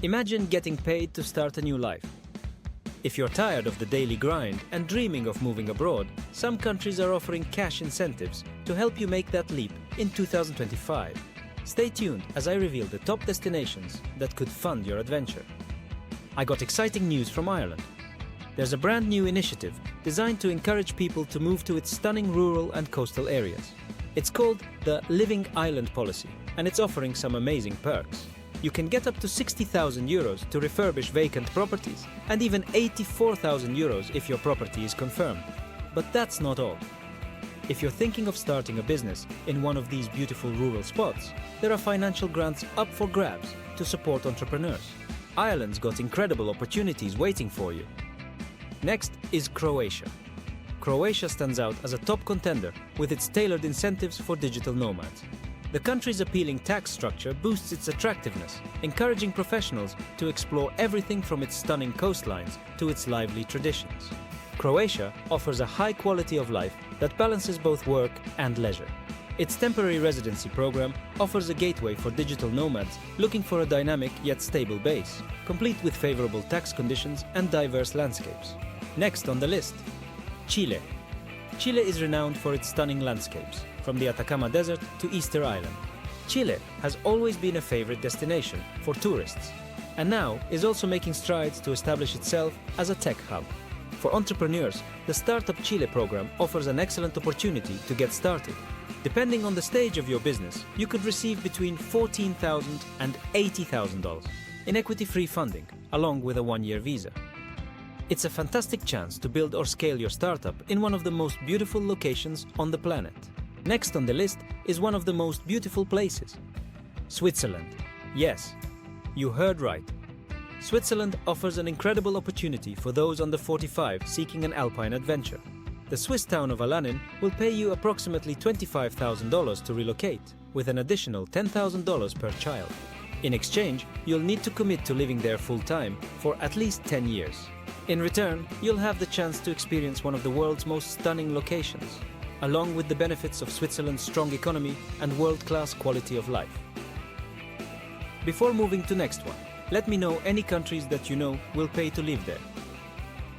Imagine getting paid to start a new life. If you're tired of the daily grind and dreaming of moving abroad, some countries are offering cash incentives to help you make that leap in 2025. Stay tuned as I reveal the top destinations that could fund your adventure. I got exciting news from Ireland. There's a brand new initiative designed to encourage people to move to its stunning rural and coastal areas. It's called the Living Island Policy, and it's offering some amazing perks. You can get up to €60,000 to refurbish vacant properties, and even €84,000 if your property is confirmed. But that's not all. If you're thinking of starting a business in one of these beautiful rural spots, there are financial grants up for grabs to support entrepreneurs. Ireland's got incredible opportunities waiting for you. Next is Croatia. Croatia stands out as a top contender with its tailored incentives for digital nomads. The country's appealing tax structure boosts its attractiveness, encouraging professionals to explore everything from its stunning coastlines to its lively traditions. Croatia offers a high quality of life that balances both work and leisure. Its temporary residency program offers a gateway for digital nomads looking for a dynamic yet stable base, complete with favorable tax conditions and diverse landscapes. Next on the list, Chile. Chile is renowned for its stunning landscapes, from the Atacama Desert to Easter Island. Chile has always been a favorite destination for tourists, and now is also making strides to establish itself as a tech hub. For entrepreneurs, the Startup Chile program offers an excellent opportunity to get started. Depending on the stage of your business, you could receive between $14,000 and $80,000 in equity-free funding, along with a one-year visa. It's a fantastic chance to build or scale your startup in one of the most beautiful locations on the planet. Next on the list is one of the most beautiful places, Switzerland. Yes, you heard right. Switzerland offers an incredible opportunity for those under 45 seeking an alpine adventure. The Swiss town of Alanin will pay you approximately $25,000 to relocate, with an additional $10,000 per child. In exchange, you'll need to commit to living there full-time for at least 10 years. In return, you'll have the chance to experience one of the world's most stunning locations, along with the benefits of Switzerland's strong economy and world-class quality of life. Before moving to next one, let me know any countries that you know will pay to live there.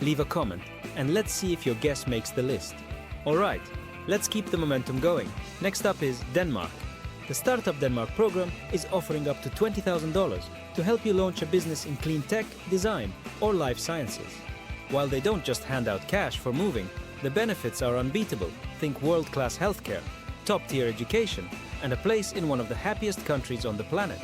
Leave a comment and let's see if your guess makes the list. Alright, let's keep the momentum going. Next up is Denmark. The Startup Denmark program is offering up to $20,000 to help you launch a business in clean tech, design, or life sciences. While they don't just hand out cash for moving, the benefits are unbeatable. Think world-class healthcare, top-tier education, and a place in one of the happiest countries on the planet.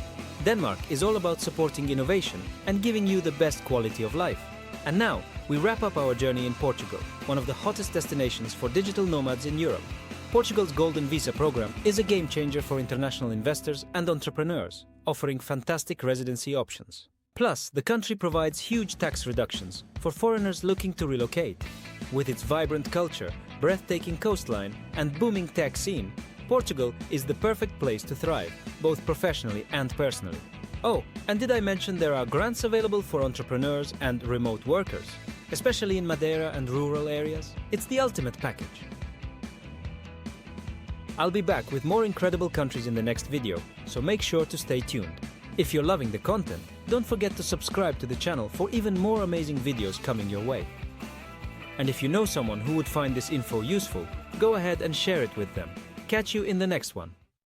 Denmark is all about supporting innovation and giving you the best quality of life. And now, we wrap up our journey in Portugal, one of the hottest destinations for digital nomads in Europe. Portugal's Golden Visa program is a game-changer for international investors and entrepreneurs, offering fantastic residency options. Plus, the country provides huge tax reductions for foreigners looking to relocate. With its vibrant culture, breathtaking coastline, and booming tech scene, Portugal is the perfect place to thrive, both professionally and personally. Oh, and did I mention there are grants available for entrepreneurs and remote workers, especially in Madeira and rural areas? It's the ultimate package. I'll be back with more incredible countries in the next video, so make sure to stay tuned. If you're loving the content, don't forget to subscribe to the channel for even more amazing videos coming your way. And if you know someone who would find this info useful, go ahead and share it with them. Catch you in the next one.